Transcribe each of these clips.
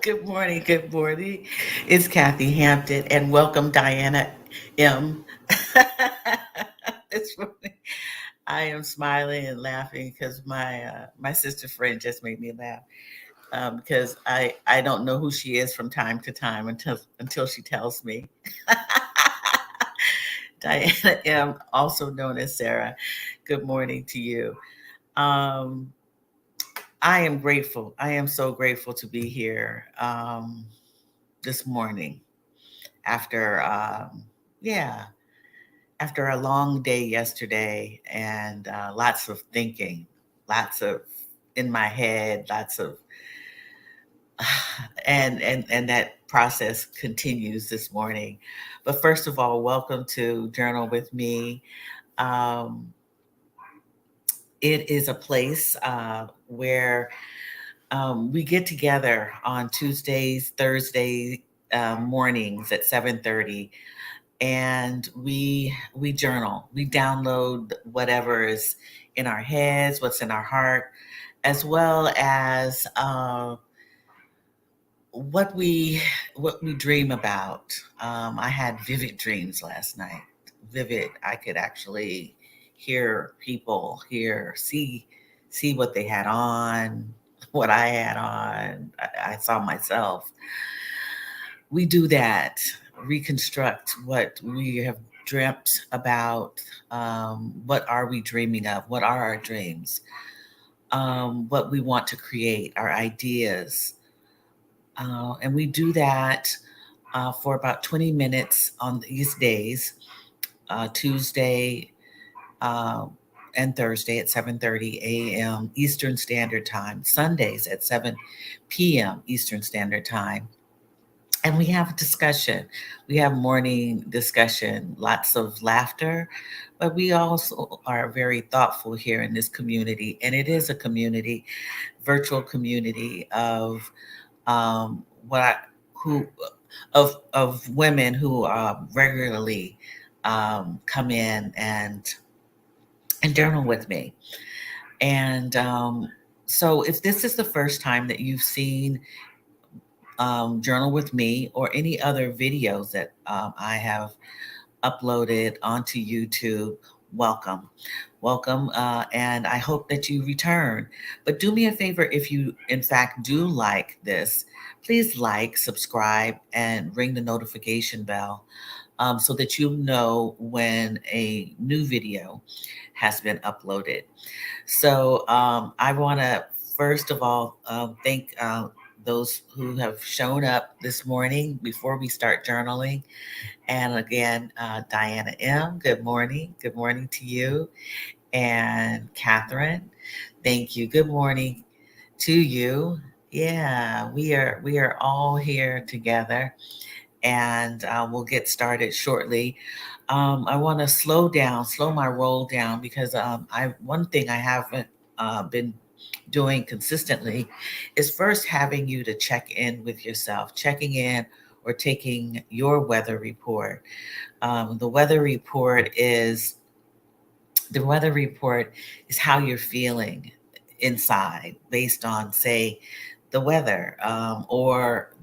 Good morning. Good morning. It's Kathy Hampton, and welcome Diana M. This morning, I am smiling and laughing because my sister friend just made me laugh because I don't know who she is from time to time until she tells me. Diana M., also known as Sarah. Good morning to you. Um, I am grateful. I am so grateful to be here this morning after, yeah, after a long day yesterday and lots of thinking, lots of in my head, lots of, and that process continues this morning. But first of all, welcome to Journal with Me. Um, it is a place where we get together on Tuesdays, Thursday mornings at 7:30, and we journal. We download whatever is in our heads, what's in our heart, as well as what we what we dream about. I had vivid dreams last night. Vivid. I could actually hear people, see what they had on, what I had on. I saw myself. We do that, reconstruct what we have dreamt about. What are we dreaming of? What are our dreams? What we want to create, our ideas. And we do that for about 20 minutes on these days, Tuesday uh, and Thursday at 7:30 a.m. Eastern Standard Time, Sundays at 7 p.m. Eastern Standard Time. And we have a discussion. We have morning discussion, lots of laughter, but we also are very thoughtful here in this community. And it is a community, virtual community of what I, who of women who regularly come in and journal with me. And so, if this is the first time that you've seen Journal with Me or any other videos that I have uploaded onto YouTube, welcome. Welcome. And I hope that you return. But do me a favor if you, in fact, do like this, please like, subscribe, and ring the notification bell so that you'll know when a new video has been uploaded. So I want to first of all thank those who have shown up this morning before we start journaling. And again, Diana M., good morning. Good morning to you. And Catherine, thank you. Good morning to you. Yeah, we are all here together, and we'll get started shortly. I want to slow my roll down because I one thing I haven't been doing consistently is first having you to check in with yourself, checking in or taking your weather report. The weather report is the weather report is how you're feeling inside based on, say, the weather or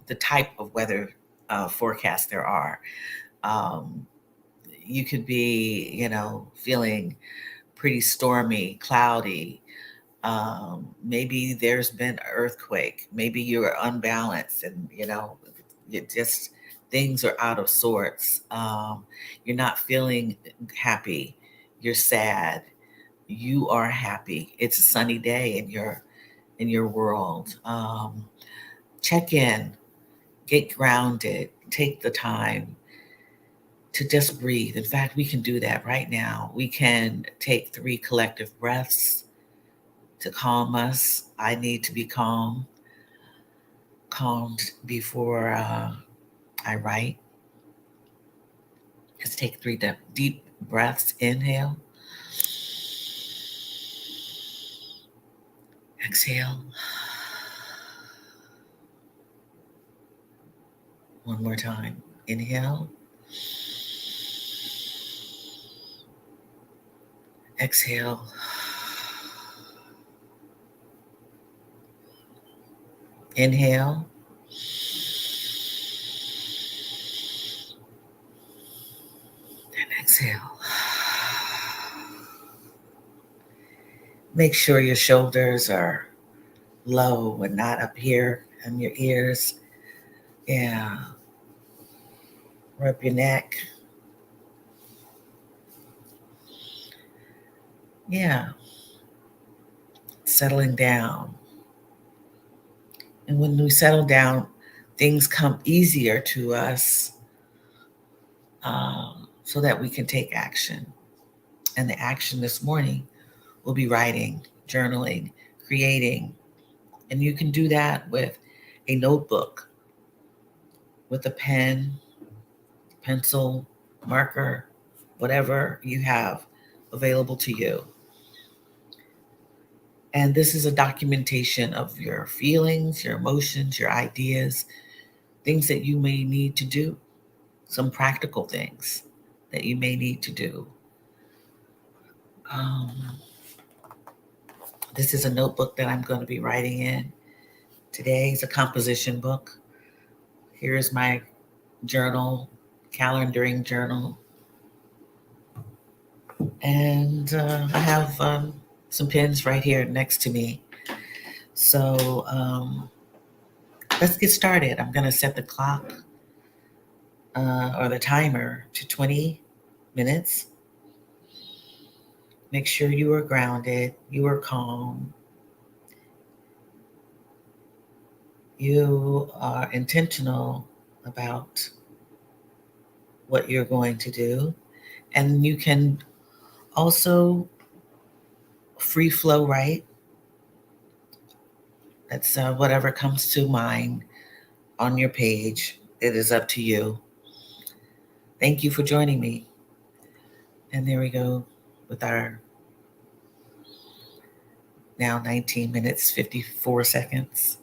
the type of weather forecast there are. Um, you could be, feeling pretty stormy, cloudy. Maybe there's been an earthquake. Maybe you're unbalanced and, it just things are out of sorts. You're not feeling happy. You're sad. You are happy. It's a sunny day in your world. Check in, get grounded, take the time to just breathe. In fact, we can do that right now. We can take 3 collective breaths to calm us. I need to be calmed before I write. Just take 3 deep breaths. Inhale, exhale. One more time. Inhale, exhale. Inhale. And exhale. Make sure your shoulders are low and not up here in your ears. Yeah. Rub your neck. Yeah. Settling down. And when we settle down, things come easier to us, so that we can take action. And the action this morning will be writing, journaling, creating. And you can do that with a notebook, with a pen, pencil, marker, whatever you have available to you. And this is a documentation of your feelings, your emotions, your ideas, things that you may need to do, some practical things that you may need to do. Um, this is a notebook that I'm going to be writing in. Today is a composition book. Here is my journal, calendaring journal. And I have some pens right here next to me. So let's get started. I'm going to set the clock or the timer to 20 minutes. Make sure you are grounded, you are calm, you are intentional about what you're going to do. And you can also free flow write. That's whatever comes to mind on your page. It is up to you. Thank you for joining me. And there we go with our now 19 minutes, 54 seconds.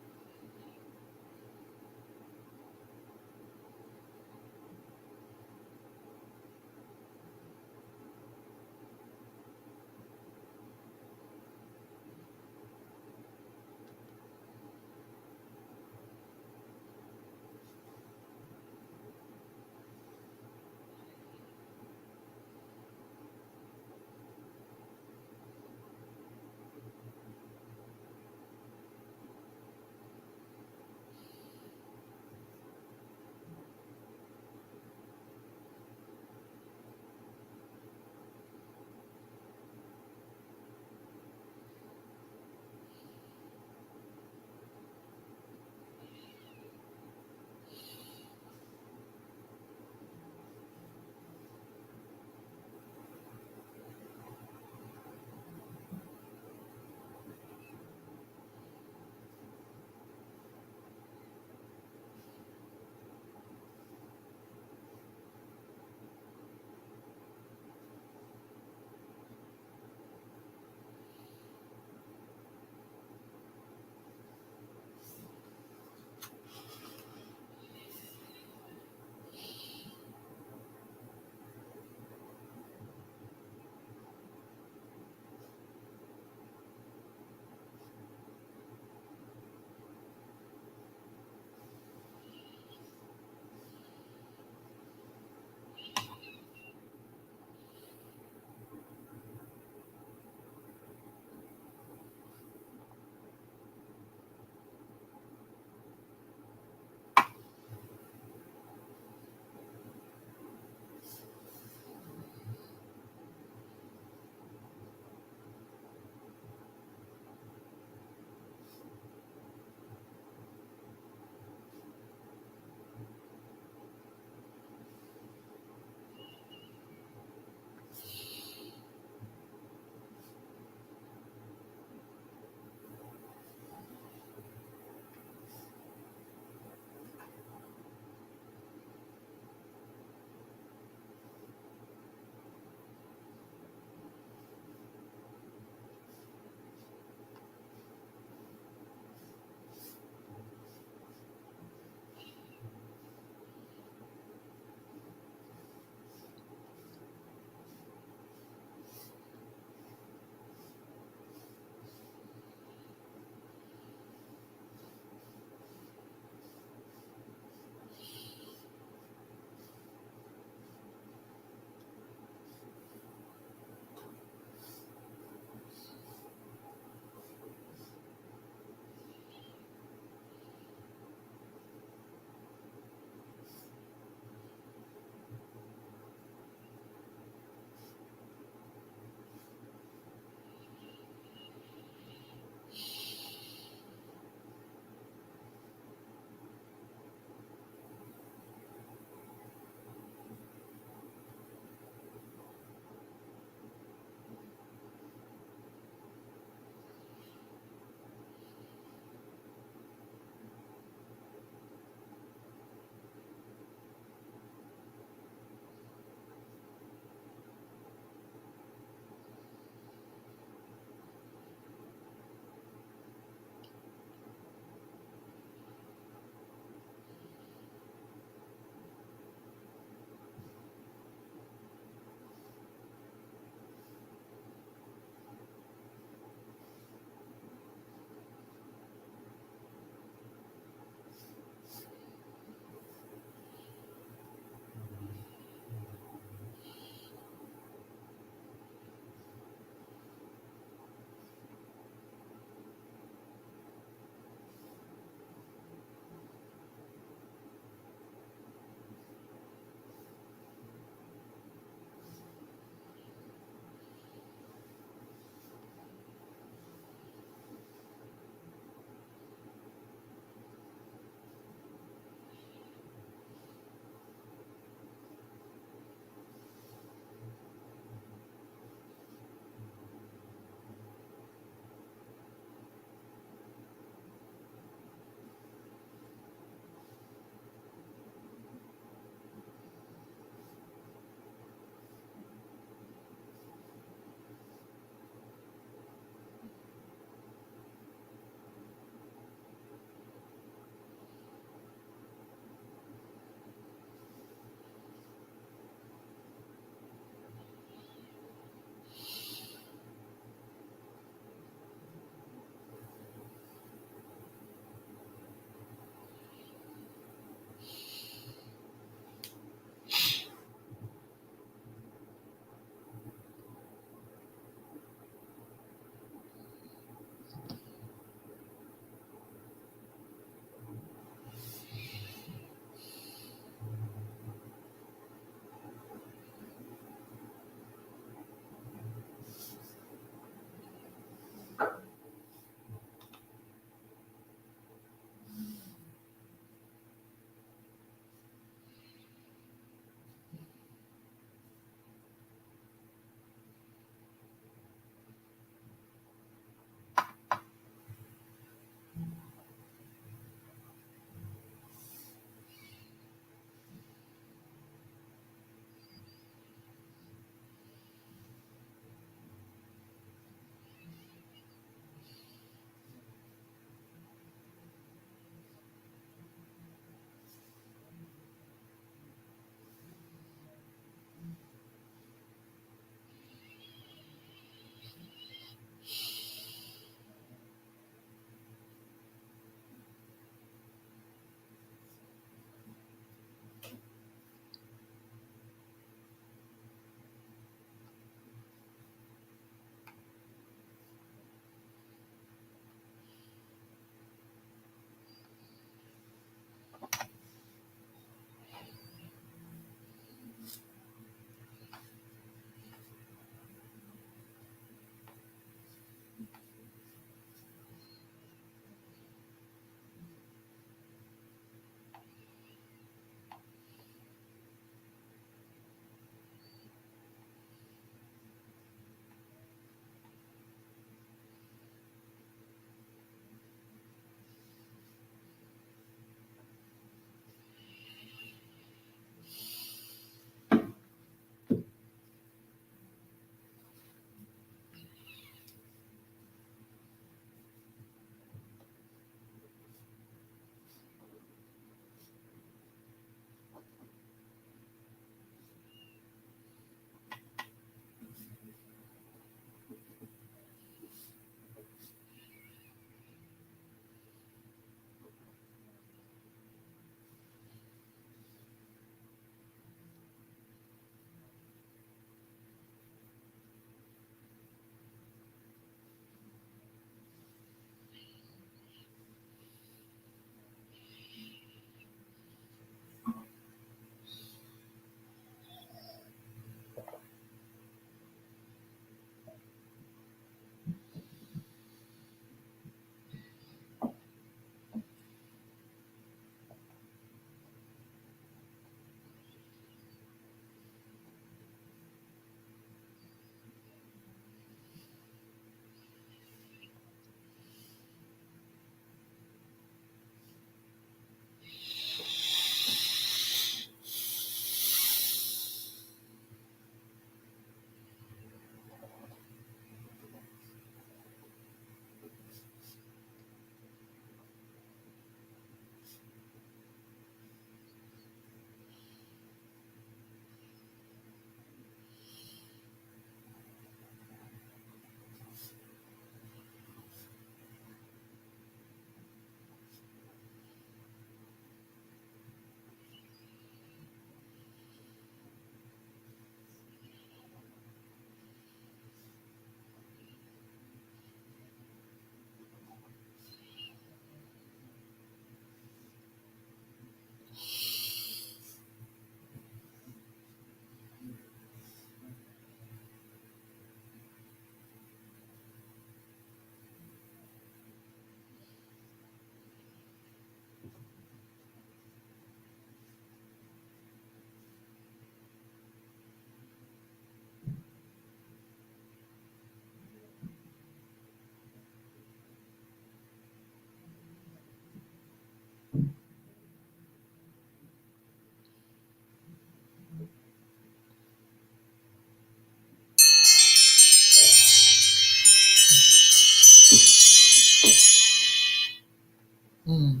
Hmm.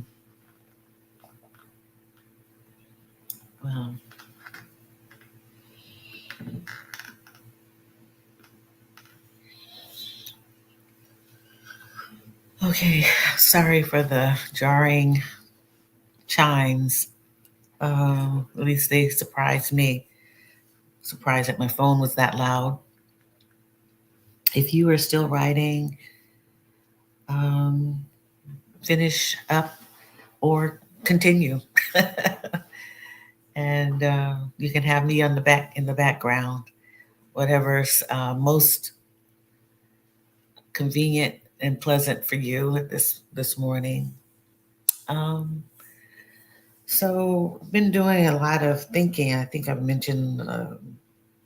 Well, okay. Sorry for the jarring chimes. At least they surprised me. Surprised that my phone was that loud. If you are still writing, um, finish up or continue. And you can have me on the back in the background, whatever's most convenient and pleasant for you at this morning. Um, so, been doing a lot of thinking. I think I've mentioned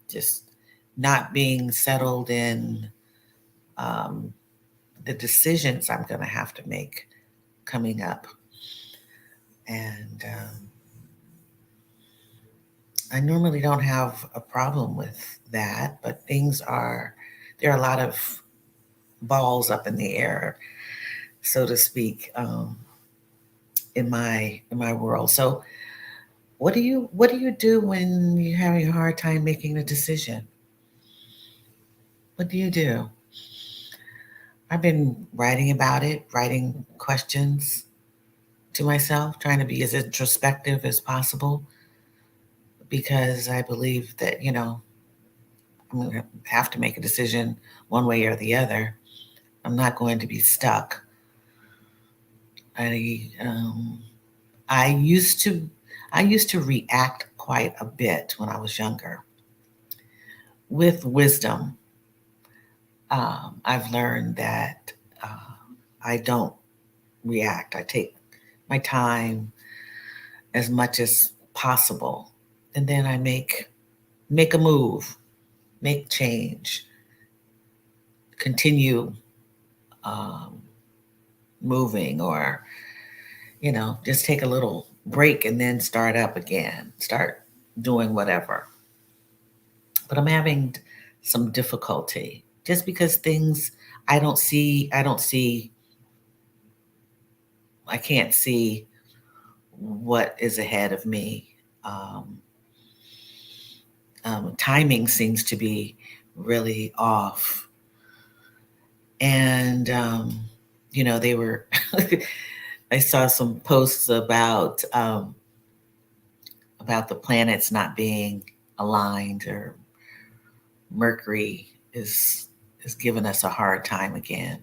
just not being settled in um, the decisions I'm going to have to make coming up, and I normally don't have a problem with that, but things are there are a lot of balls up in the air, so to speak, in my world. So, what do you do when you're having a hard time making a decision? What do you do? I've been writing about it, writing questions to myself, trying to be as introspective as possible because I believe that I'm going to have to make a decision one way or the other. I'm not going to be stuck. I um, I used to I used to react quite a bit when I was younger. With wisdom, I've learned that I don't react. I take my time as much as possible, and then I make a move, make change, continue um, moving, or just take a little break and then start up again, start doing whatever. But I'm having some difficulty just because things I don't see, I can't see what is ahead of me. Um, Timing seems to be really off. And, they were, I saw some posts about the planets not being aligned, or Mercury is giving us a hard time again.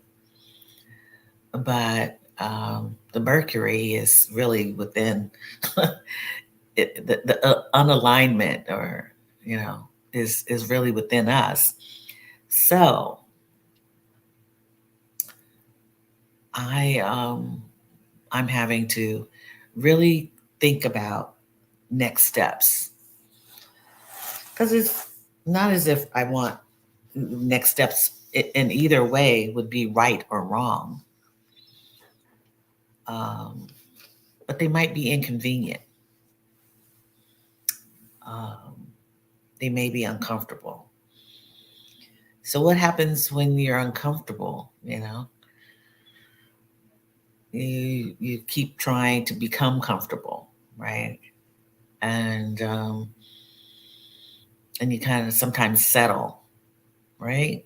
But the Mercury is really within the unalignment, or is really within us. So I I'm having to really think about next steps because it's not as if I want next steps in either way would be right or wrong, um, but they might be inconvenient. Um, they may be uncomfortable. So what happens when you're uncomfortable? You keep trying to become comfortable, right? And and you kind of sometimes settle, right?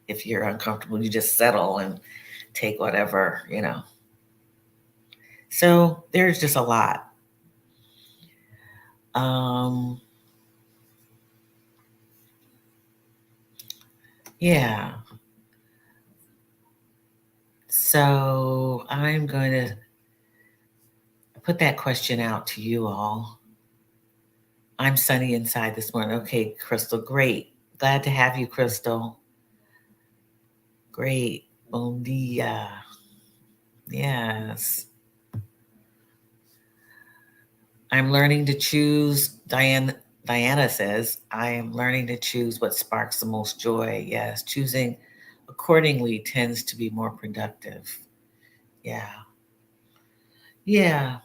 If you're uncomfortable, you just settle and take whatever. So there's just a lot. Um, yeah. So I'm going to put that question out to you all. I'm sunny inside this morning. Okay, Crystal, great. Glad to have you, Crystal. Great. Bon dia. Yes. I'm learning to choose. Diana says, I am learning to choose what sparks the most joy. Yes, choosing accordingly tends to be more productive. Yeah. Yeah.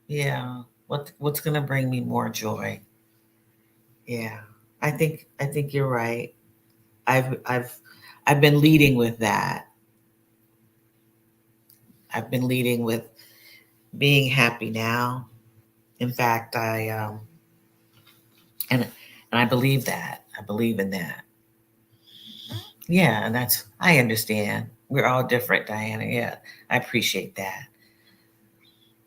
Yeah. What's gonna bring me more joy? Yeah. I think you're right. I've I've I've been leading with that. I've been leading with being happy now. In fact, and I believe that. I believe in that. Yeah, and I understand. We're all different, Diana. Yeah, I appreciate that.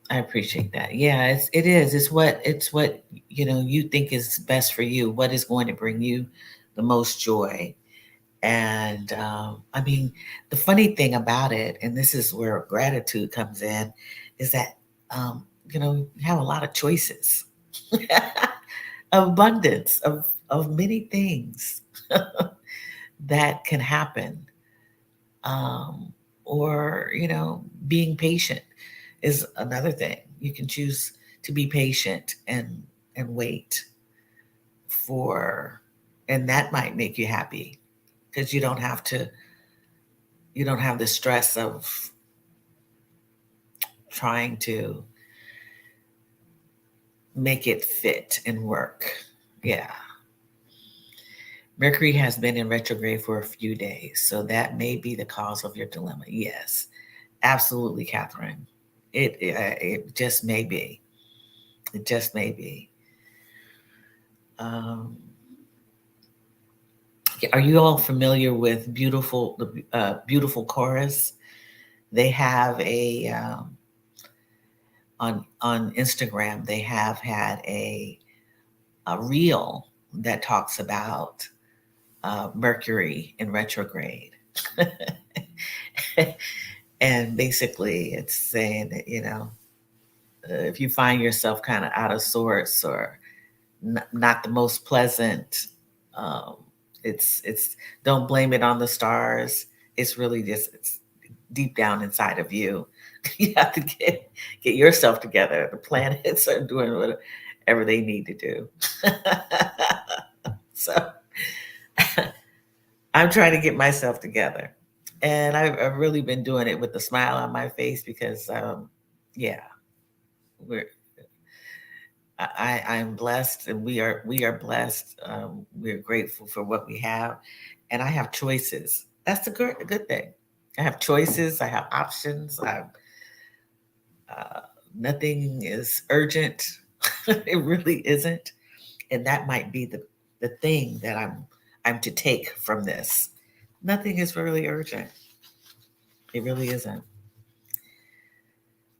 I appreciate that. Yeah, it is. It's what you think is best for you. What is going to bring you the most joy? And I mean, the funny thing about it, and this is where gratitude comes in, is that you have a lot of choices, abundance of many things that can happen. Um, or being patient is another thing. You can choose to be patient and wait for, and that might make you happy because you don't have the stress of trying to make it fit and work. Yeah. Mercury has been in retrograde for a few days, so that may be the cause of your dilemma. Yes, absolutely, Catherine. It just may be. It just may be. Um, are you all familiar with beautiful chorus? They have on Instagram. They have had a reel that talks about Mercury in retrograde. And basically, it's saying that, if you find yourself kind of out of sorts or not the most pleasant, um, it's don't blame it on the stars. It's really just it's deep down inside of you. You have to get yourself together. The planets are doing whatever they need to do. So I'm trying to get myself together. And I've really been doing it with a smile on my face because, yeah, we're I'm blessed, and we are blessed. We're grateful for what we have, and I have choices. That's a good thing. I have choices. I have options. Uh, Nothing is urgent. It really isn't, and that might be the thing that I'm to take from this. Nothing is really urgent. It really isn't.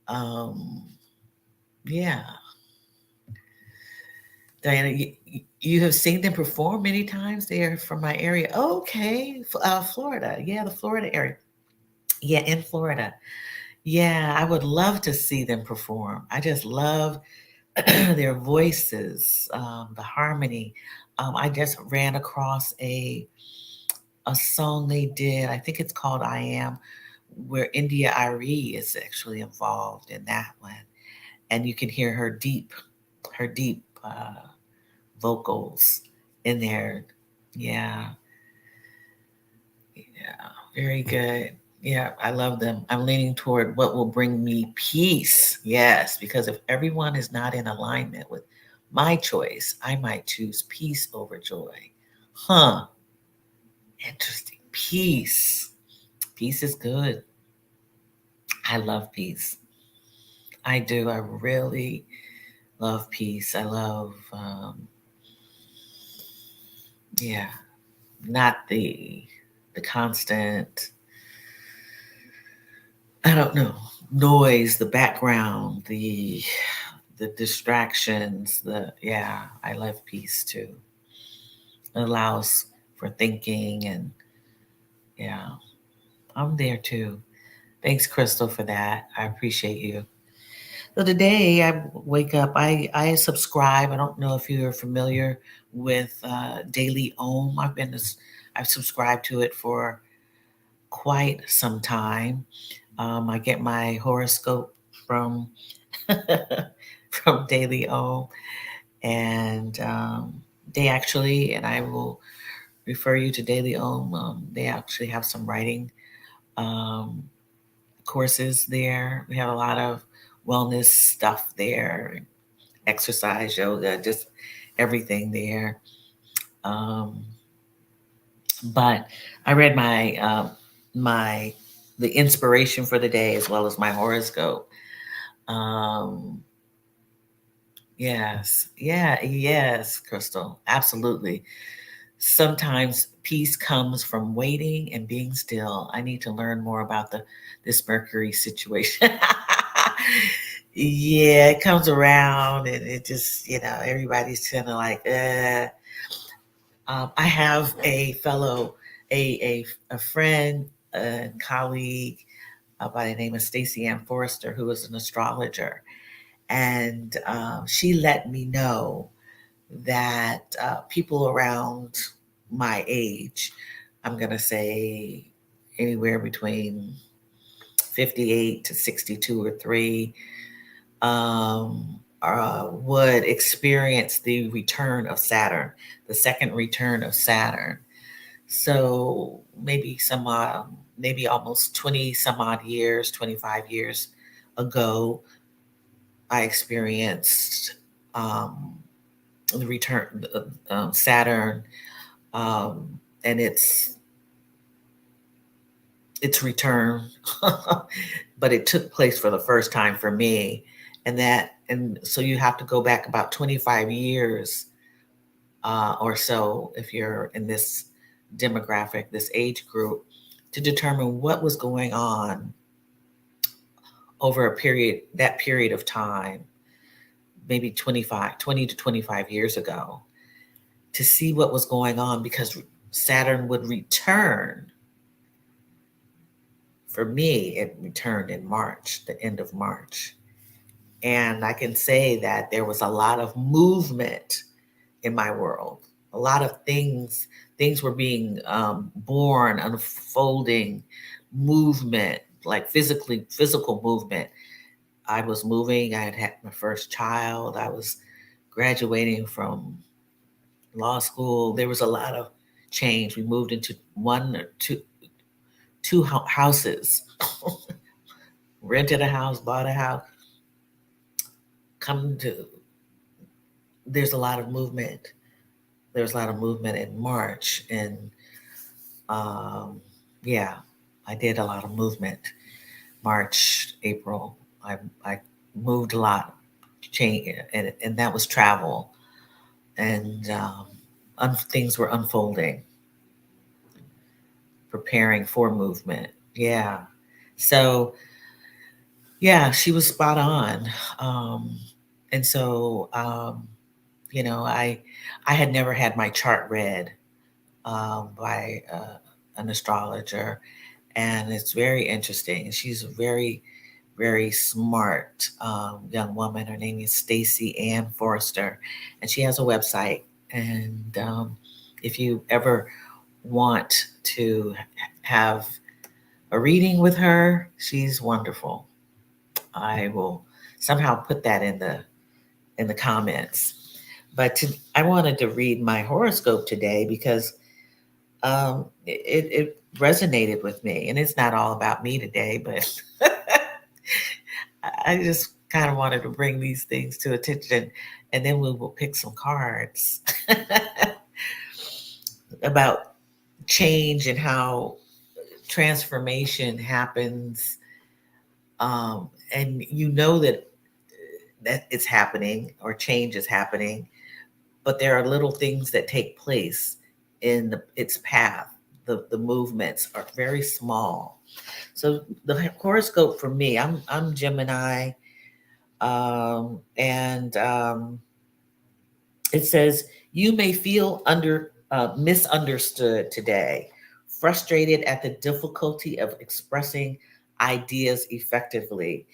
Um, yeah, Diana, you have seen them perform many times. They are from my area. Okay, Florida. Yeah, the Florida area. Yeah, in Florida. Yeah, I would love to see them perform. I just love their voices, the harmony. I just ran across a song they did. I think it's called "I Am," where India Ari is actually involved in that one, and you can hear her deep vocals in there. Yeah, yeah, very good. Yeah, I love them. I'm leaning toward what will bring me peace. Yes, because if everyone is not in alignment with my choice, I might choose peace over joy. Huh, interesting. Peace. Peace is good. I love peace. I do. I really love peace. I love, yeah, not the constant, I don't know, noise, the background, the distractions, yeah, I love peace too. It allows for thinking and yeah, I'm there too. Thanks, Crystal, for that. I appreciate you. So today I wake up, I subscribe. I don't know if you're familiar with Daily Om. I've subscribed to it for quite some time. I get my horoscope from from Daily O, and and I will refer you to Daily O. They actually have some writing um, courses there. We have a lot of wellness stuff there, exercise, yoga, just everything there. Um, but I read my the inspiration for the day as well as my horoscope. Um, yes, yes, Crystal, absolutely. Sometimes peace comes from waiting and being still. I need to learn more about this Mercury situation. Yeah, it comes around and it just, everybody's kind of like, I have a fellow, a friend, a colleague by the name of Stacey Ann Forrester, who is an astrologer. And she let me know that people around my age, I'm going to say anywhere between 58 to 62 or 3, would experience the return of Saturn, the second return of Saturn. So maybe almost 20 some odd years, 25 years ago, I experienced um, the return Saturn, and its return, but it took place for the first time for me, and so you have to go back about 25 years or so if you're in this demographic, this age group, to determine what was going on over that period of time, maybe 20 to 25 years ago, to see what was going on because Saturn would return. For me, it returned in March, the end of March. And I can say that there was a lot of movement in my world. A lot of things were being born, unfolding, movement, like physical movement. I was moving. I had my first child. I was graduating from law school. There was a lot of change. We moved into one or two houses, rented a house, bought a house. Come to There's a lot of movement. There's a lot of movement in March, and um, yeah, I did a lot of movement. March, April, I moved a lot, change, and that was travel, and things were unfolding, preparing for movement. Yeah, so yeah, she was spot on, um, and so I had never had my chart read by an astrologer, and it's very interesting. She's a very, very smart young woman. Her name is Stacey Ann Forrester, and she has a website. And if you ever want to have a reading with her, she's wonderful. I will somehow put that in the comments. I wanted to read my horoscope today because it resonated with me, and it's not all about me today, but I just kind of wanted to bring these things to attention, and then we will pick some cards about change and how transformation happens, and that it's happening or change is happening, but there are little things that take place in its path. The movements are very small. So the horoscope for me, I'm Gemini, and it says you may feel misunderstood today, frustrated at the difficulty of expressing ideas effectively.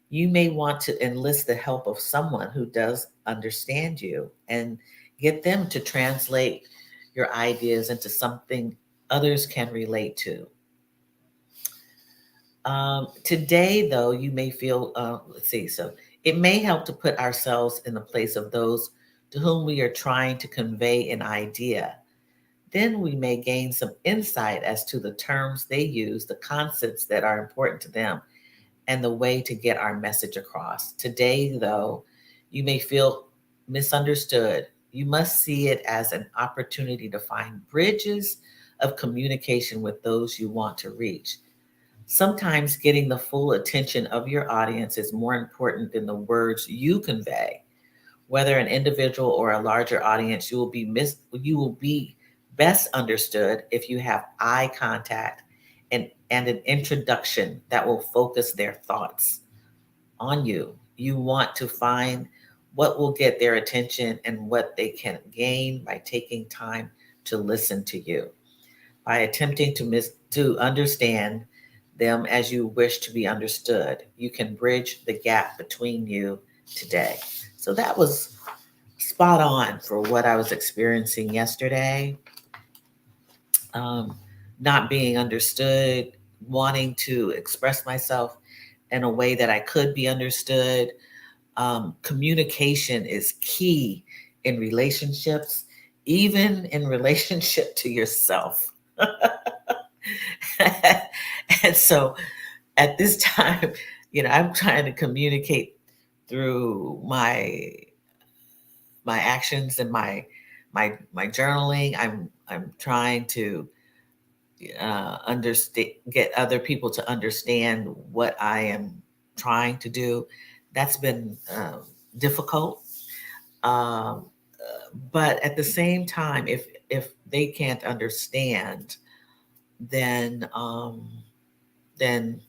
You may want to enlist the help of someone who does understand you and get them to translate your ideas into something others can relate to. Today, though, you may feel, let's see, so it may help to put ourselves in the place of those to whom we are trying to convey an idea. Then we may gain some insight as to the terms they use, the concepts that are important to them, and the way to get our message across. Today, though, you may feel misunderstood. You must see it as an opportunity to find bridges of communication with those you want to reach. Sometimes getting the full attention of your audience is more important than the words you convey. Whether an individual or a larger audience, you will be best understood if you have eye contact and an introduction that will focus their thoughts on you. You want to find what will get their attention and what they can gain by taking time to listen to you. By attempting to understand them as you wish to be understood, you can bridge the gap between you today. So that was spot on for what I was experiencing yesterday. Um, Not being understood, wanting to express myself in a way that I could be understood. Communication is key in relationships, even in relationship to yourself. And so at this time, I'm trying to communicate through my actions and my journaling. I'm trying to understand, get other people to understand what I am trying to do. That's been difficult, um, but at the same time, if they can't understand, then then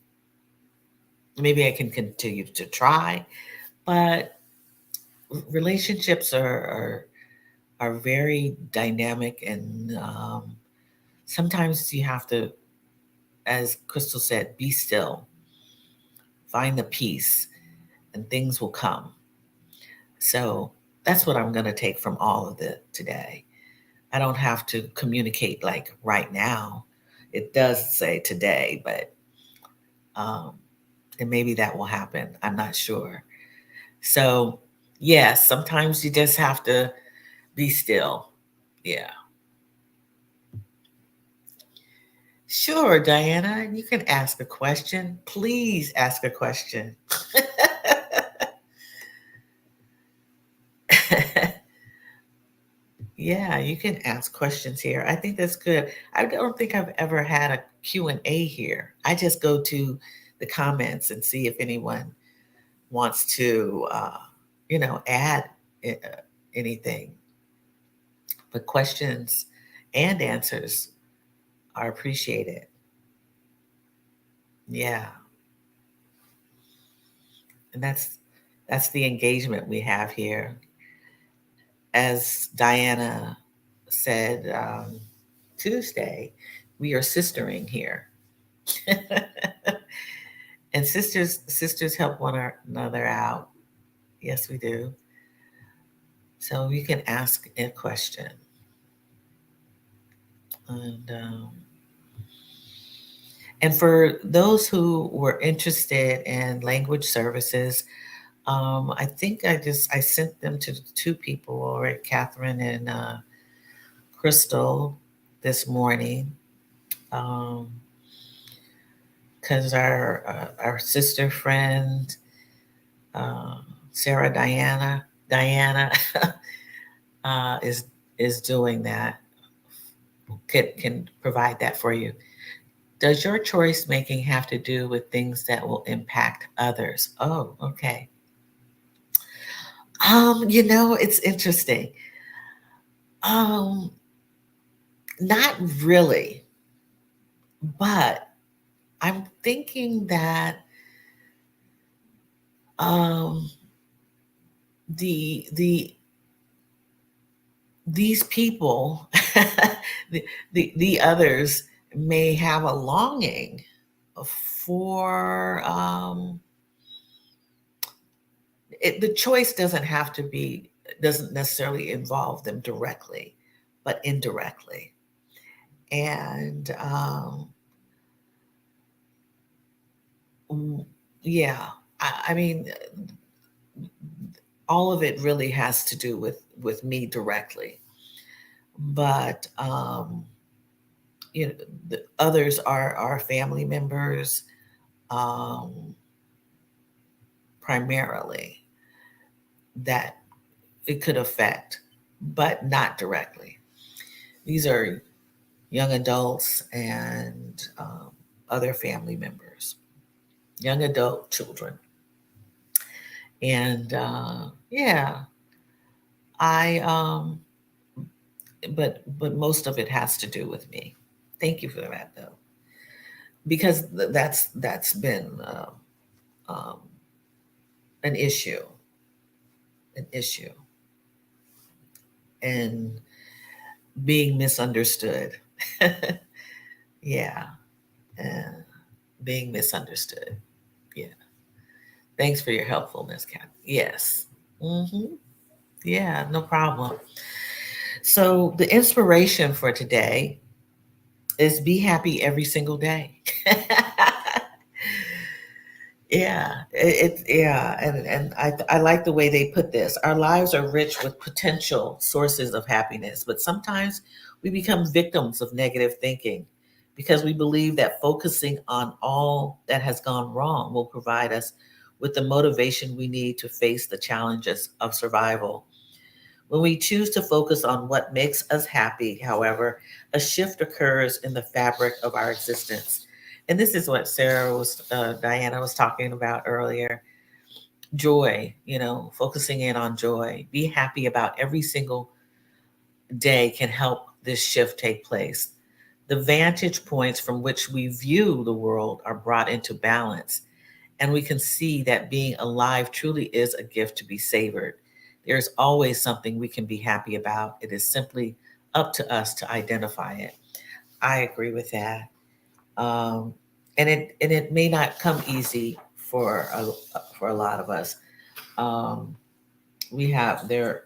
maybe I can continue to try. But relationships are very dynamic, and sometimes you have to, as Crystal said, be still, find the peace, and things will come. So that's what I'm going to take from all of it today. I don't have to communicate like right now. It does say today, but um, and maybe that will happen. I'm not sure. So, yes, sometimes you just have to be still. Yeah. Sure, Diana, you can ask a question. Please ask a question. Yeah, you can ask questions here. I think that's good. I don't think I've ever had a Q and a here. I just go to the comments and see if anyone wants to, add uh, anything. But questions and answers are appreciated. Yeah, and that's the engagement we have here. As Diana said Tuesday, we are sistering here. And sisters help one another out. Yes, we do. So you can ask a question. And and for those who were interested in language services, I think I sent them to two people already, Catherine and Crystal, this morning. Because our sister friend, uh, Sarah Diana is doing that. Can provide that for you. Does your choice making have to do with things that will impact others? Oh, okay. It's interesting. Um, Not really, but I'm thinking that um, the these people, the others, may have a longing for the choice doesn't necessarily involve them directly, but indirectly. And mm, yeah, I mean, all of it really has to do with me directly, but you know, the others are family members, um, primarily, that it could affect, but not directly. These are young adults, and other family members, young adult children. And yeah, I but most of it has to do with me. Thank you for that though, because that's been um, an issue, an issue, and being misunderstood. Yeah, and being misunderstood. Yeah. Thanks for your helpfulness, Kat. Yes. Hmm. Yeah, no problem. So the inspiration for today is be happy every single day. Yeah, yeah, and I like the way they put this. Our lives are rich with potential sources of happiness, but sometimes we become victims of negative thinking because we believe that focusing on all that has gone wrong will provide us with the motivation we need to face the challenges of survival. When we choose to focus on what makes us happy, however, a shift occurs in the fabric of our existence. And this is what Diana was talking about earlier. Joy, focusing in on joy. Be happy about every single day can help this shift take place. The vantage points from which we view the world are brought into balance, and we can see that being alive truly is a gift to be savored. There's always something we can be happy about. It is simply up to us to identify it. I agree with that. Um, and it may not come easy for a lot of us. Um, we have there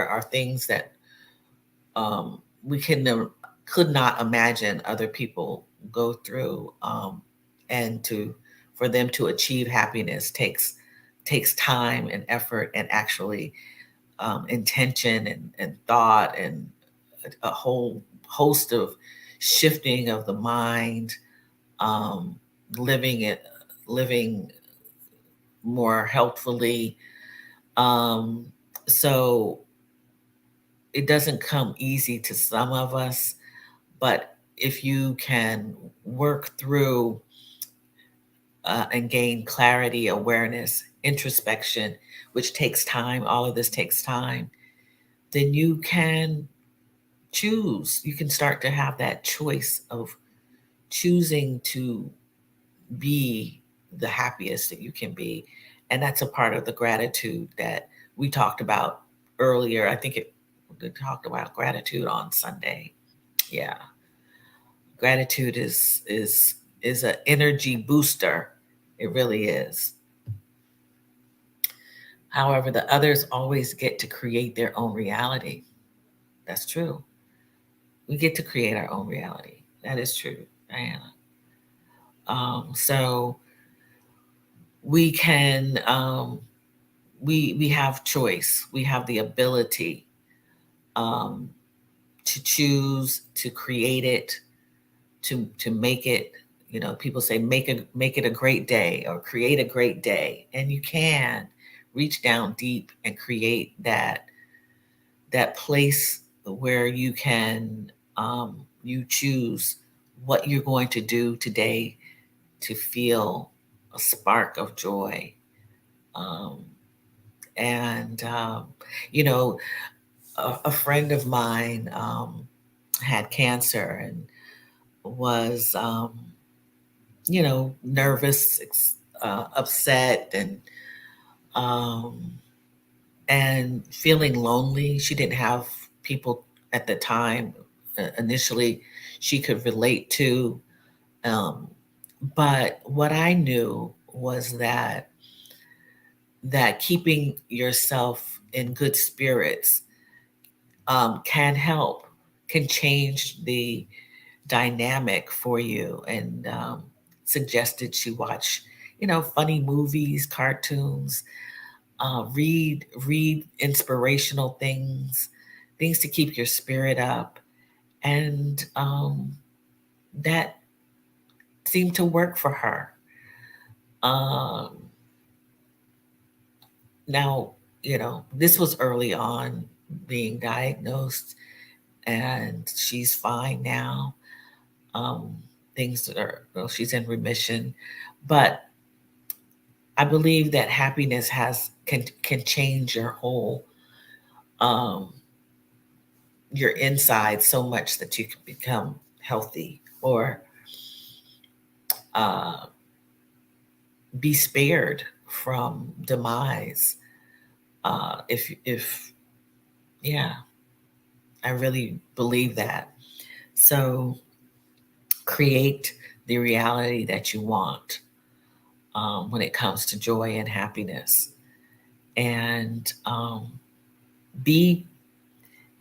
are things that we could not imagine other people go through, and to for them to achieve happiness takes time and effort and actually intention and thought and a whole host of shifting of the mind, um, living it living more healthfully. um, so it doesn't come easy to some of us, but if you can work through and gain clarity, awareness, introspection, which takes time, all of this takes time, then you can choose. You can start to have that choice of choosing to be the happiest that you can be. And that's a part of the gratitude that we talked about earlier. I think we talked about gratitude on Sunday. Yeah. Gratitude is an energy booster. It really is. However, the others always get to create their own reality. That's true. We get to create our own reality. That is true, Diana. So we can we have choice. We have the ability um, to choose to create it, to make it. People say make it a great day or create a great day, and you can reach down deep and create that place where you can you choose what you're going to do today to feel a spark of joy. um, and you know a friend of mine had cancer and was nervous, upset, um, and feeling lonely. She didn't have people at the time initially she could relate to. Um, but what I knew was that keeping yourself in good spirits can help, can change the dynamic for you, and suggested she watch, funny movies, cartoons, read inspirational things to keep your spirit up, and that seemed to work for her. Um, Now, this was early on being diagnosed, and she's fine now. Um, things that are, well, she's in remission. But I believe that happiness can change um, your inside so much that you can become healthy or uh, be spared from demise. If yeah, I really believe that. So create the reality that you want when it comes to joy and happiness, and be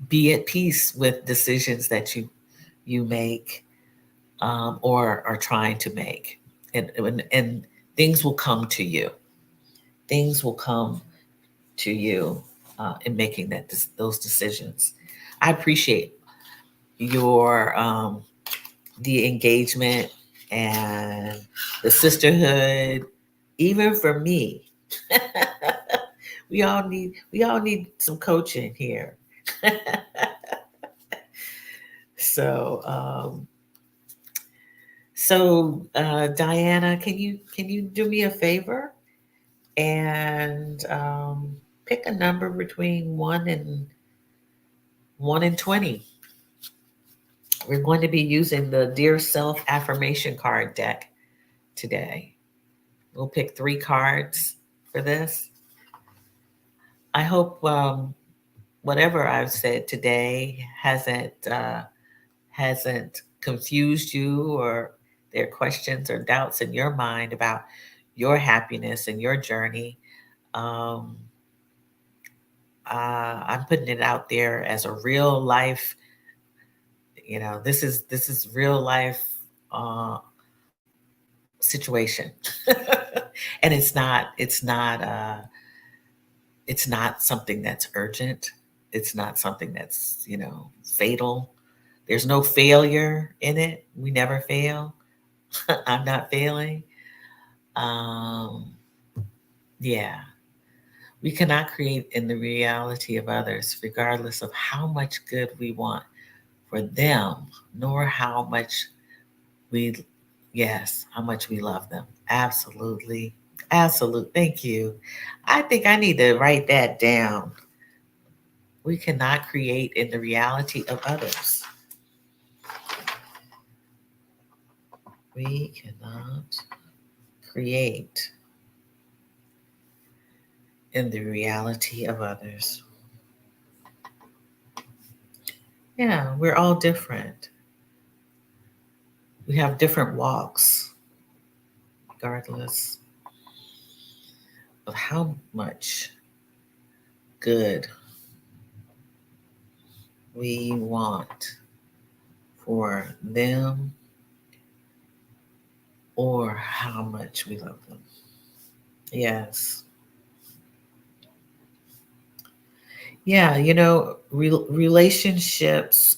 be at peace with decisions that you make or are trying to make, and things will come to you. Things will come to you in making those decisions. I appreciate your the engagement and the sisterhood, even for me. We all need some coaching here. So Diana, can you do me a favor and pick a number between 1 and 20. We're going to be using the Dear Self affirmation card deck today. We'll pick 3 cards for this. I hope whatever I've said today hasn't confused you, or there are questions or doubts in your mind about your happiness and your journey. Um, I'm putting it out there as a real life. This is real life uh, situation, and it's not something that's urgent. It's not something that's fatal. There's no failure in it. We never fail. I'm not failing. Um, yeah, we cannot create in the reality of others, regardless of how much good we want for them, nor how much we, yes, how much we love them. Absolutely. Absolute. Thank you. I think I need to write that down. We cannot create in the reality of others. We cannot create in the reality of others. Yeah, we're all different. We have different walks, regardless of how much good we want for them or how much we love them. Yes. Yeah, relationships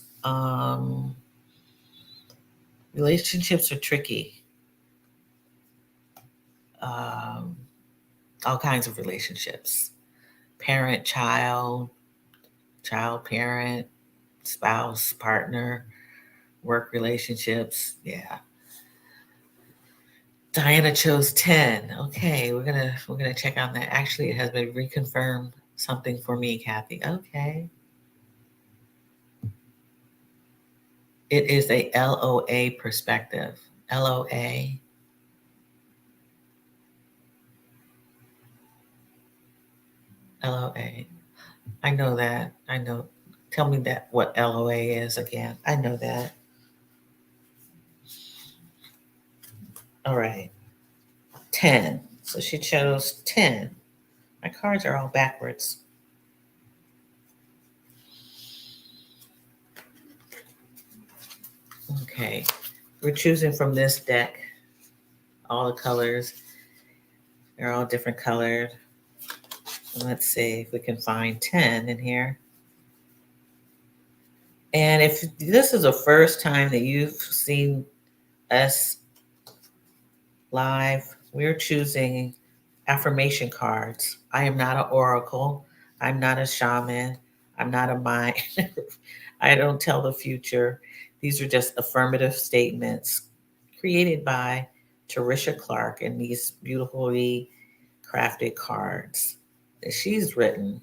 are tricky. Um, all kinds of relationships. Parent, child, child, parent, spouse, partner, work relationships. Yeah. Diana chose 10. Okay, we're gonna check on that. Actually, it has been reconfirmed something for me, Kathy. Okay. It is a LOA perspective. LOA. LOA. I know that. I know. Tell me that what LOA is again. I know that. All right. 10. So she chose 10. My cards are all backwards. Okay. We're choosing from this deck all the colors. They're all different colored. Let's see if we can find 10 in here. And if this is the first time that you've seen us live, we're choosing affirmation cards. I am not an oracle. I'm not a shaman. I'm not a mind. I don't tell the future. These are just affirmative statements created by Terisha Clark, and these beautifully crafted cards that she's written.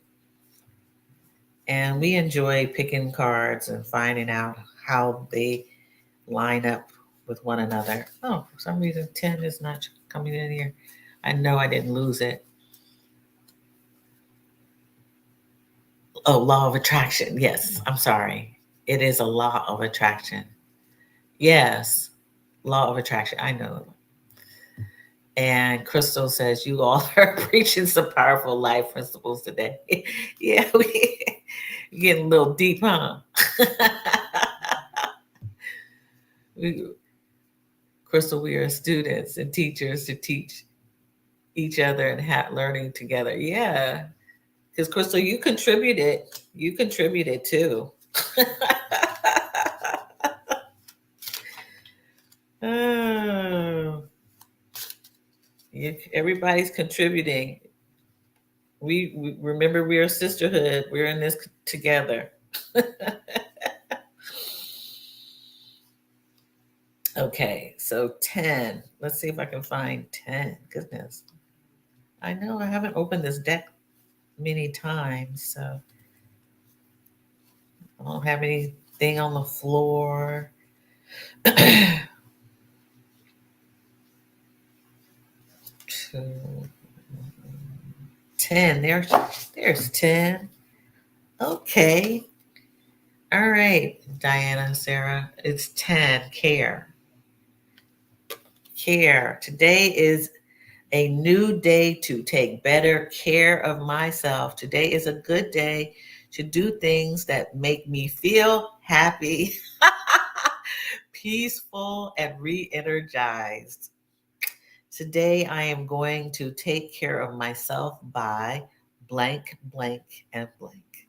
And we enjoy picking cards and finding out how they line up with one another. Oh, for some reason 10 is not coming in here. I know I didn't lose it. Oh, law of attraction. Yes, I'm sorry. It is a law of attraction. Yes, law of attraction. I know. And Crystal says, you all are preaching some powerful life principles today. Yeah, we getting a little deep, huh? we, Crystal, we are students and teachers to teach each other and learning together. Yeah, because Crystal, you contributed. You contributed too. Oh, everybody's contributing. We remember we are a sisterhood. We're in this together. Okay, so 10. Let's see if I can find 10. Goodness. I know I haven't opened this deck many times, so I don't have anything on the floor. 2, 10. There's 10. Okay. All right, Diana, Sarah. It's 10. Care. Care. Today is a new day to take better care of myself. Today is a good day to do things that make me feel happy, peaceful, and re energized. Today, I am going to take care of myself by blank, blank, and blank.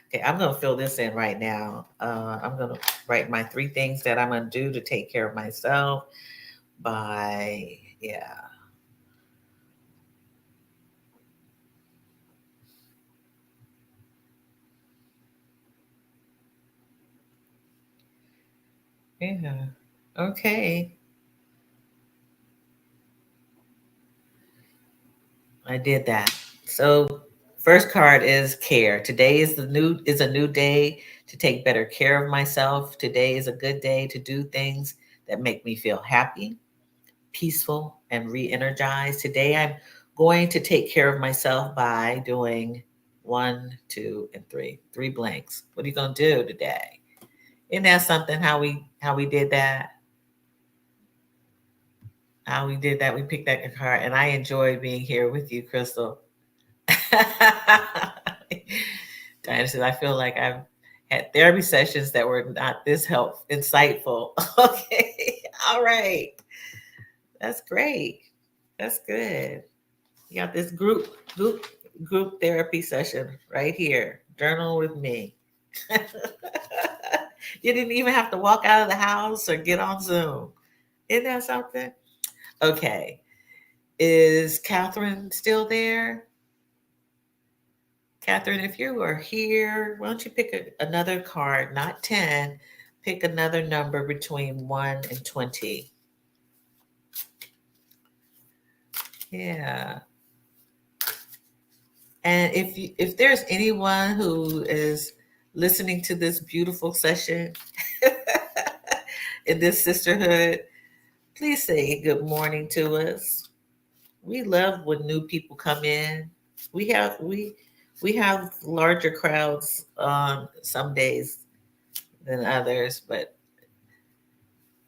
Okay, I'm going to fill this in right now. I'm going to write my 3 things that I'm going to do to take care of myself by, yeah. Yeah. Okay. I did that. So first card is care. Today is a new day to take better care of myself. Today is a good day to do things that make me feel happy, peaceful, and re-energized. Today I'm going to take care of myself by doing 1, 2, and 3. 3 blanks. What are you gonna do today? Isn't that something how we did that? How we did that. We picked that card and I enjoy being here with you, Crystal. Diana says, I feel like I've had therapy sessions that were not this insightful. Okay. All right. That's great. That's good. You got this group therapy session right here. Journal with me. You didn't even have to walk out of the house or get on Zoom. Isn't that something? Okay. Is Catherine still there? Catherine, if you are here, why don't you pick another card, not 10, pick another number between 1 and 20. Yeah. And if there's anyone who is listening to this beautiful session in this sisterhood, please say good morning to us. We love when new people come in. We have we have larger crowds on some days than others, but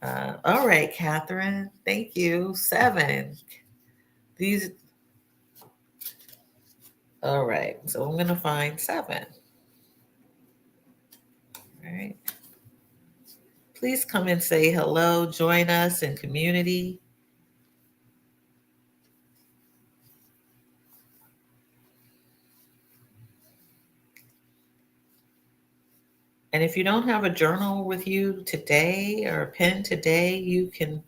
all right, Catherine, thank you. 7. These, all right. So I'm going to find 7. All right. Please come and say hello. Join us in community. And if you don't have a journal with you today or a pen today, you can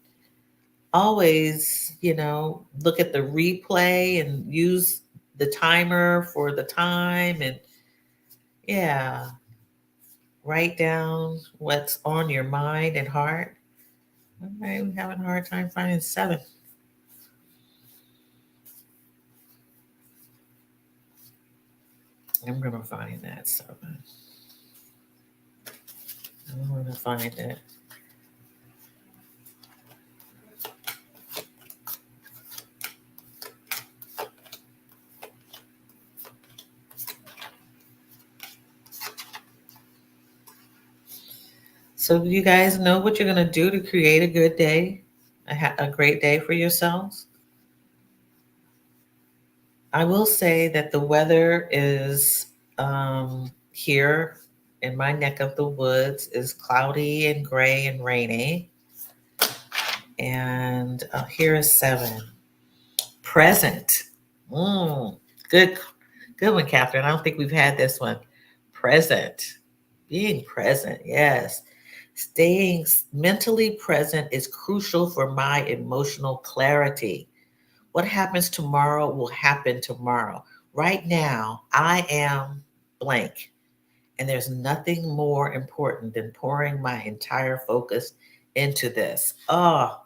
always, look at the replay and use the timer for the time and, yeah, write down what's on your mind and heart. All right, we're having a hard time finding 7. I'm gonna find that 7. I'm gonna find it. So, do you guys know what you're gonna do to create a good day, a great day for yourselves? I will say that the weather is here in my neck of the woods is cloudy and gray and rainy. And here is 7. Present. Mm, good, good one, Catherine. I don't think we've had this one. Present. Being present, yes. Staying mentally present is crucial for my emotional clarity. What happens tomorrow will happen tomorrow. Right now, I am blank, and there's nothing more important than pouring my entire focus into this. Oh,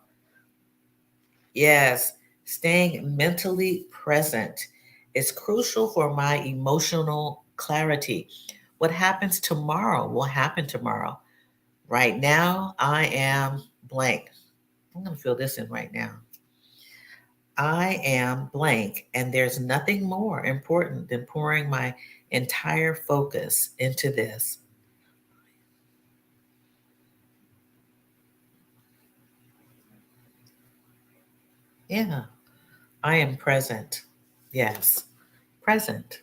yes, staying mentally present is crucial for my emotional clarity. What happens tomorrow will happen tomorrow. Right now, I am blank. I'm going to fill this in right now. I am blank, and there's nothing more important than pouring my entire focus into this. Yeah, I am present. Yes, present.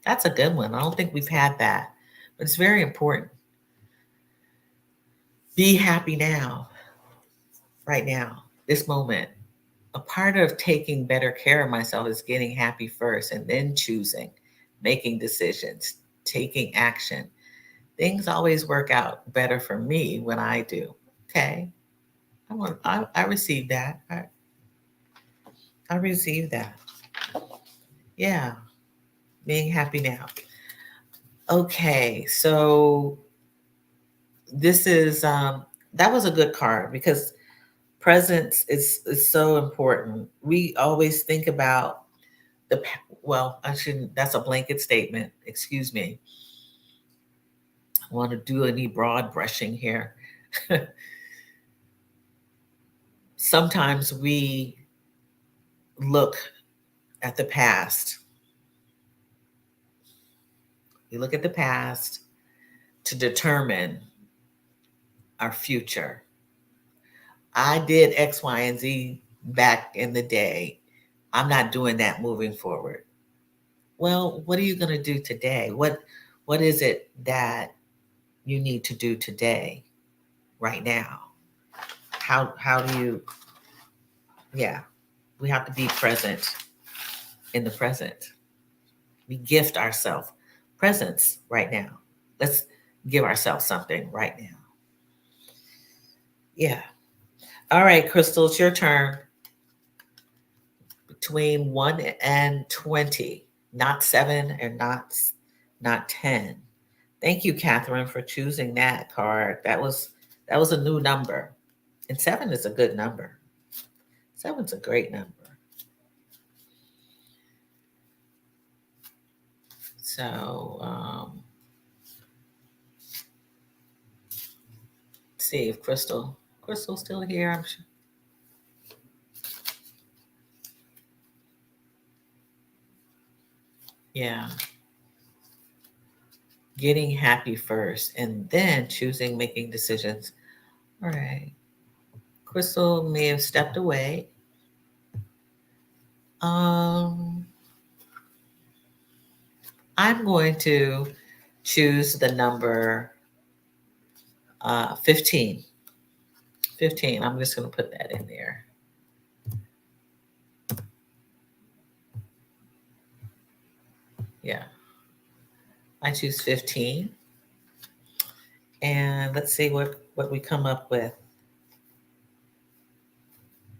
That's a good one. I don't think we've had that, but it's very important. Be happy now, right now, this moment. A part of taking better care of myself is getting happy first and then choosing, making decisions, taking action. Things always work out better for me when I do. Okay. I received that. I received that. Yeah. Being happy now. Okay. So this is that was a good card because presence is so important. We always think about well, I shouldn't, that's a blanket statement. Excuse me. I want to do any broad brushing here. Sometimes we look at the past. We look at the past to determine our future. I did X, Y, and Z back in the day. I'm not doing that moving forward. Well, what are you going to do today? What is it that you need to do today, right now? How do you? Yeah, we have to be present in the present. We gift ourselves presence right now. Let's give ourselves something right now. Yeah. All right, Crystal, it's your turn. Between 1 and 20, not 7 and not 10. Thank you, Catherine, for choosing that card. That was a new number. And 7 is a good number. 7's a great number. So see if Crystal's still here. I'm sure. Yeah. Getting happy first and then choosing making decisions. All right. Crystal may have stepped away. Um, I'm going to choose the number 15. 15. I'm just going to put that in there. Yeah. I choose 15. And let's see what we come up with.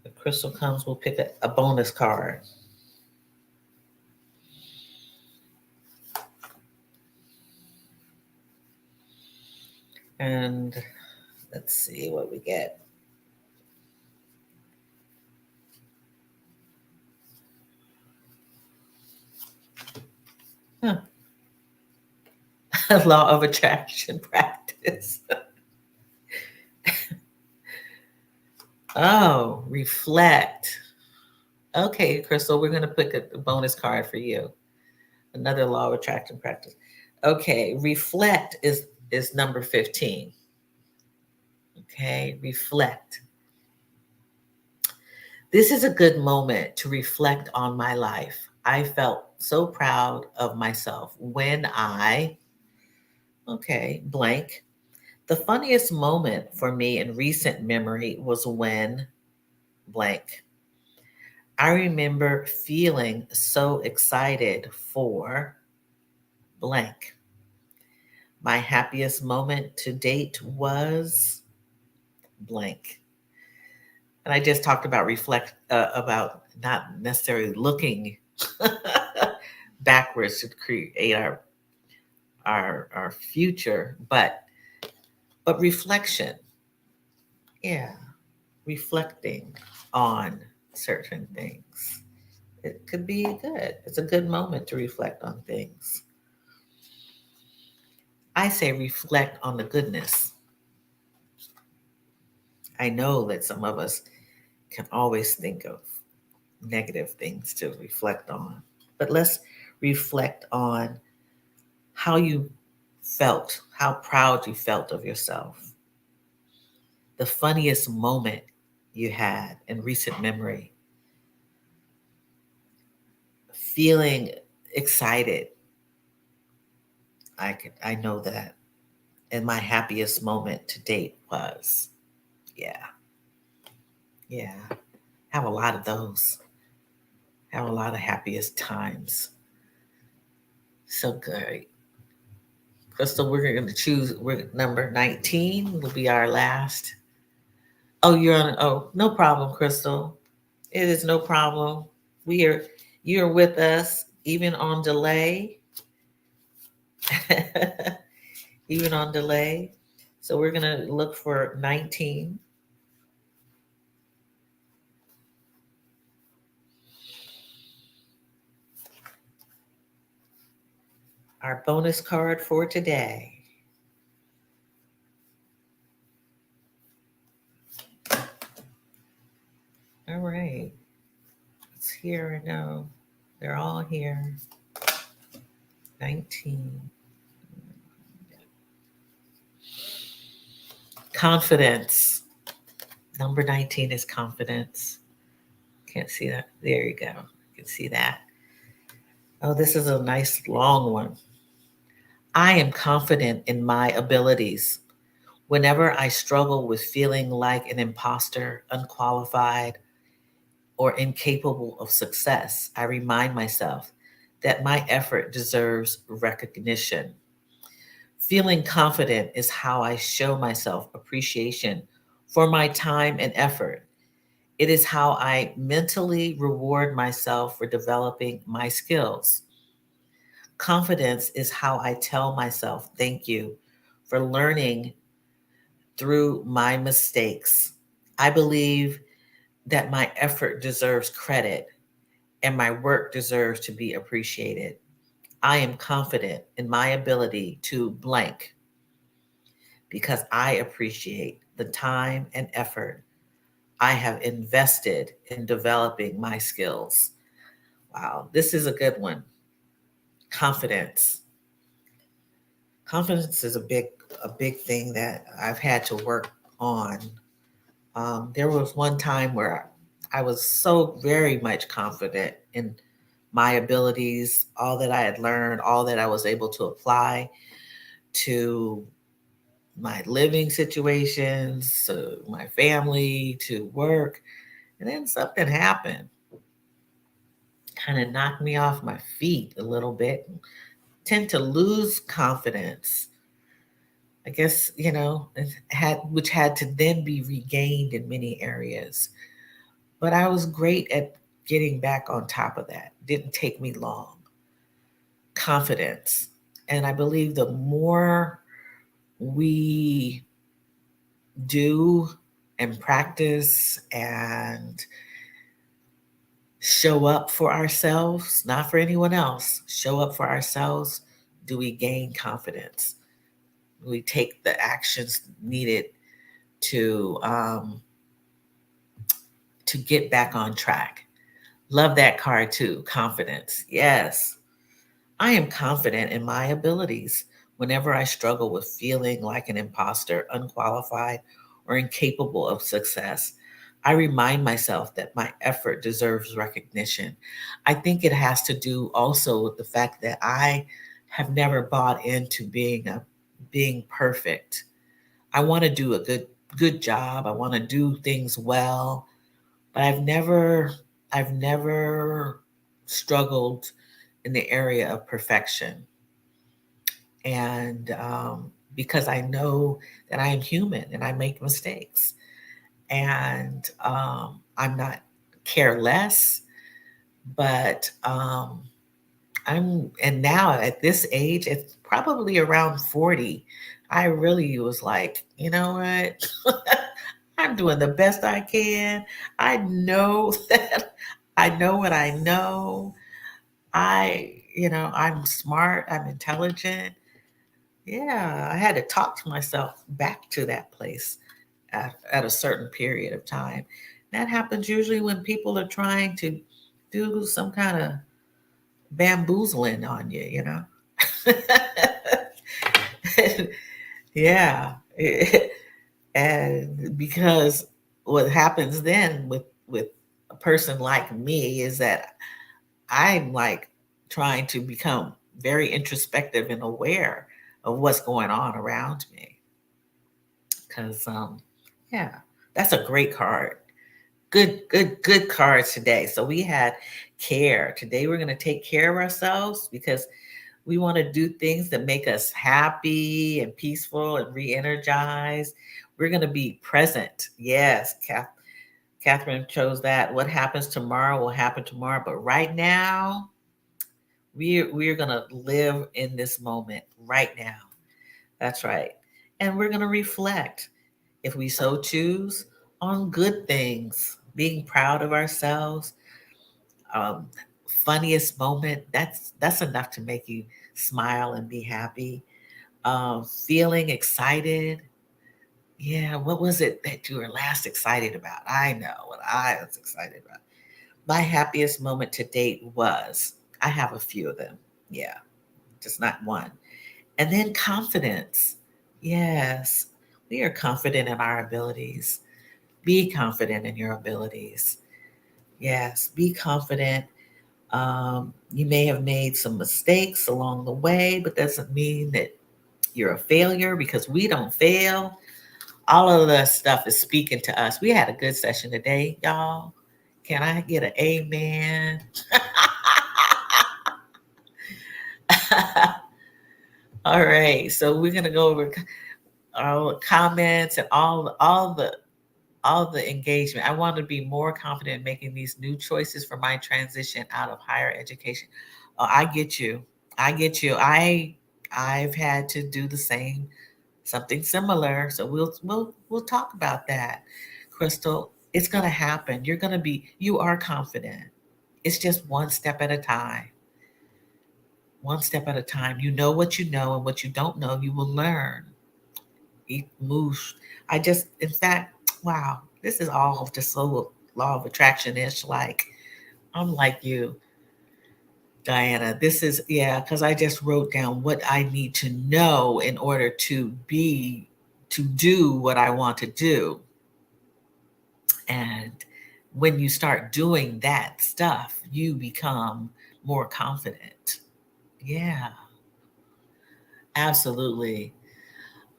If Crystal comes, we'll pick a bonus card. And let's see what we get. law of attraction practice. Oh, reflect. Okay, Crystal, we're going to pick a bonus card for you. Another law of attraction practice. Okay, reflect is number 15. Okay, reflect. This is a good moment to reflect on my life. I felt so proud of myself when okay, blank. The funniest moment for me in recent memory was when blank. I remember feeling so excited for blank. My happiest moment to date was blank. And I just talked about about not necessarily looking backwards to create our future, but reflection. Yeah, reflecting on certain things. It could be good. It's a good moment to reflect on things. I say reflect on the goodness. I know that some of us can always think of negative things to reflect on, but let's reflect on how you felt, how proud you felt of yourself, the funniest moment you had in recent memory, feeling excited. I know that. And my happiest moment to date was, yeah, yeah. Have a lot of those. Have a lot of happiest times. So great. Crystal, we're going to choose number 19 will be our last. Oh, you're on. Oh, no problem, Crystal. It is no problem. We are. You're with us even on delay. Even on delay. So we're going to look for 19. Our bonus card for today. All right. It's here. I know. They're all here. 19. Confidence. Number 19 is confidence. Can't see that. There you go. You can see that. Oh, this is a nice long one. I am confident in my abilities. Whenever I struggle with feeling like an imposter, unqualified, or incapable of success, I remind myself that my effort deserves recognition. Feeling confident is how I show myself appreciation for my time and effort. It is how I mentally reward myself for developing my skills. Confidence is how I tell myself thank you for learning through my mistakes. I believe that my effort deserves credit and my work deserves to be appreciated. I am confident in my ability to blank because I appreciate the time and effort I have invested in developing my skills. Wow, this is a good one. Confidence. Confidence is a big thing that I've had to work on. There was one time where I was so very much confident in my abilities, all that I had learned, all that I was able to apply to my living situations, to my family, to work. And then something happened, kind of knocked me off my feet a little bit. Tend to lose confidence. I guess, which had to then be regained in many areas. But I was great at getting back on top of that. Didn't take me long. Confidence. And I believe the more we do and practice and show up for ourselves, not for anyone else, show up for ourselves, do we gain confidence? Do we take the actions needed to get back on track? Love that card too. Confidence. Yes. I am confident in my abilities. Whenever I struggle with feeling like an imposter, unqualified, or incapable of success, I remind myself that my effort deserves recognition. I think it has to do also with the fact that I have never bought into being perfect. I want to do a good job. I want to do things well, but I've never struggled in the area of perfection. And because I know that I am human and I make mistakes, and I'm not careless, but and now at this age, it's probably around 40, I really was like, you know what? I'm doing the best I can. I know that I know what I know. I'm smart, I'm intelligent. Yeah, I had to talk to myself back to that place at a certain period of time. That happens usually when people are trying to do some kind of bamboozling on you, you know? Yeah. And because what happens then with a person like me is that I'm like trying to become very introspective and aware of what's going on around me. Because yeah, that's a great card. Good cards today. So we had care. Today we're gonna take care of ourselves because we want to do things that make us happy and peaceful and re-energized. We're gonna be present. Yes, Catherine chose that. What happens tomorrow will happen tomorrow. But right now, we're gonna live in this moment right now. That's right. And we're gonna reflect, if we so choose, on good things, being proud of ourselves. Um, Funniest moment, that's enough to make you smile and be happy. Feeling excited. Yeah, what was it that you were last excited about? I know what I was excited about. My happiest moment to date was, I have a few of them. Yeah, just not one. And then confidence. Yes, we are confident in our abilities. Be confident in your abilities. Yes, be confident. You may have made some mistakes along the way, but doesn't mean that you're a failure, because we don't fail. All of the stuff is speaking to us. We had a good session today, y'all. Can I get an amen? All right, so we're gonna go over all the comments and all the engagement. I want to be more confident in making these new choices for my transition out of higher education. Oh, I get you. I get you. I've had to do the same, something similar. So we'll talk about that. Crystal, it's gonna happen. You are confident. It's just one step at a time. One step at a time. You know what you know, and what you don't know, you will learn. It moves. In fact, wow, this is all just so law of attraction ish. Like, I'm like you, Diana. This is, yeah, because I just wrote down what I need to know in order to do what I want to do. And when you start doing that stuff, you become more confident. Yeah, absolutely.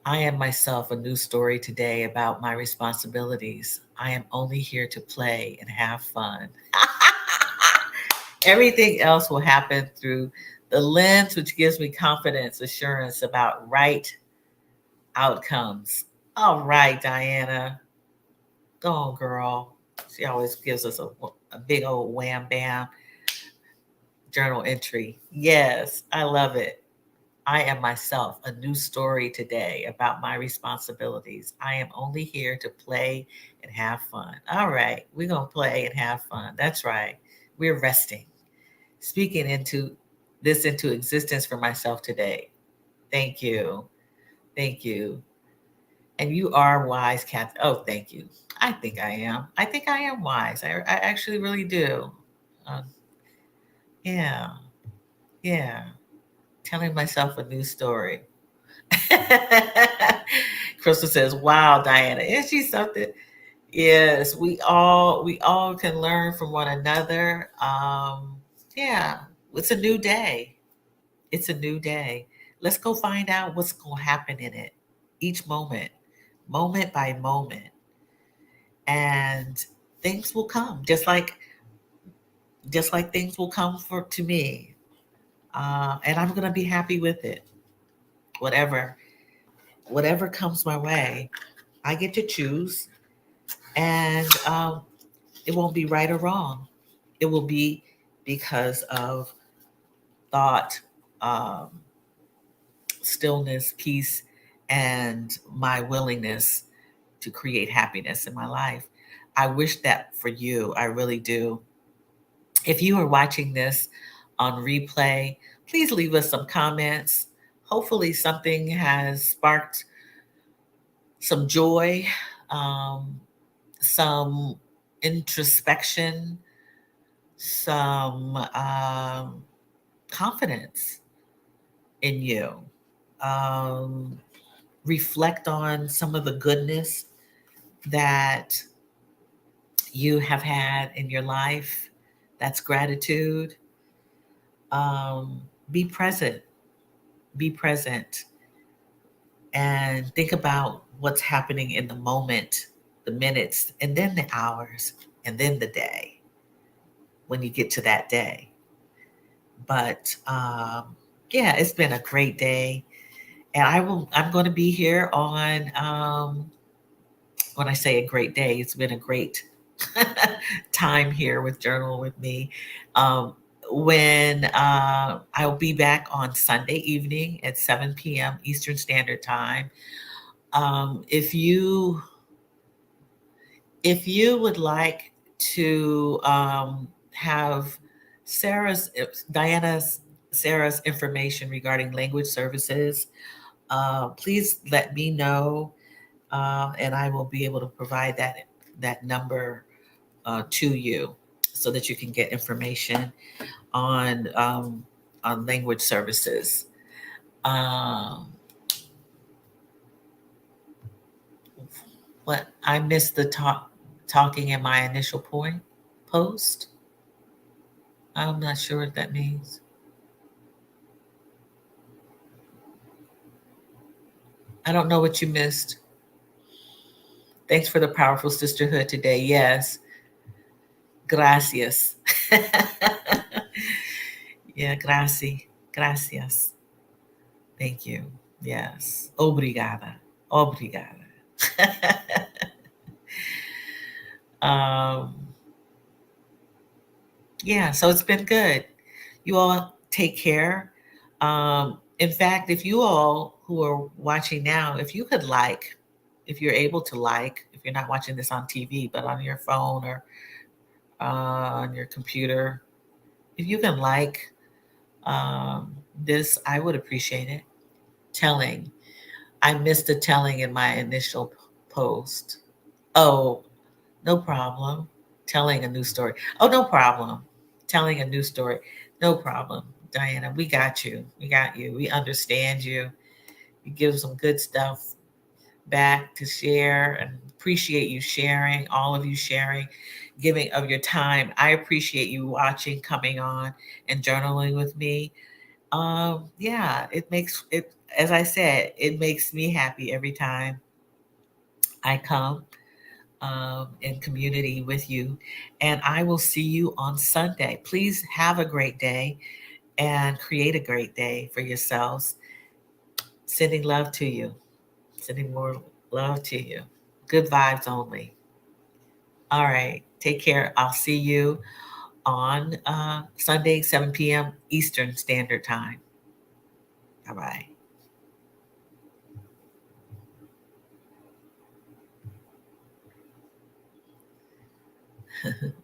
I am myself a new story today about my responsibilities. I am only here to play and have fun. Everything else will happen through the lens, which gives me confidence, assurance about right outcomes. All right, Diana. Go on, girl. She always gives us a big old wham bam journal entry. Yes, I love it. I am myself a new story today about my responsibilities. I am only here to play and have fun. All right, we're going to play and have fun. That's right. We're resting, speaking into this into existence for myself today. Thank you. Thank you. And you are wise, Kathy. Oh, thank you. I think I am. I think I am wise. I actually really do. Uh, yeah. Yeah. Telling myself a new story. Crystal says, "Wow, Diana, isn't she something?" Yes, we all can learn from one another. Yeah, it's a new day. It's a new day. Let's go find out what's going to happen in it. Each moment, moment by moment, and things will come. Just like things will come for to me, and I'm gonna be happy with it. Whatever, whatever comes my way, I get to choose, and it won't be right or wrong. It will be because of thought, um, stillness, peace, and my willingness to create happiness in my life. I wish that for you. I really do. If you are watching this on replay, please leave us some comments. Hopefully, something has sparked some joy, um, some introspection, some confidence in you. Um, Reflect on some of the goodness that you have had in your life. That's gratitude. Be present. Be present and think about what's happening in the moment, the minutes, and then the hours, and then the day when you get to that day. But yeah, it's been a great day. And I'm going to be here on, when I say a great day, it's been a great time here with Journal with me. Um, when I'll be back on Sunday evening at 7 p.m. Eastern Standard Time. If you would like to have Sarah's Diana's Sarah's information regarding language services, please let me know, and I will be able to provide that number to you so that you can get information on language services. Um, what I missed the talking in my initial point post. I'm not sure what that means. I don't know what you missed. Thanks for the powerful sisterhood today. Yes. Gracias. Yeah, gracias. Thank you. Yes. Obrigada. Obrigada. um, yeah, so it's been good. You all take care. In fact, if you all who are watching now, if you could if you're able to if you're not watching this on TV, but on your phone or on your computer, if you can this, I would appreciate it. Telling. I missed the telling in my initial post. Oh, no problem. Telling a new story. Oh, no problem. Telling a new story. No problem. Diana, we got you. We got you. We understand you. You give some good stuff back to share and appreciate you sharing, all of you sharing, giving of your time. I appreciate you watching, coming on and journaling with me. Yeah, it makes it, as I said, it makes me happy every time I come in community with you. And I will see you on Sunday. Please have a great day and create a great day for yourselves. Sending love to you, sending more love to you. Good vibes only. All right. Take care. I'll see you on Sunday, 7 p.m. Eastern Standard Time. Bye bye.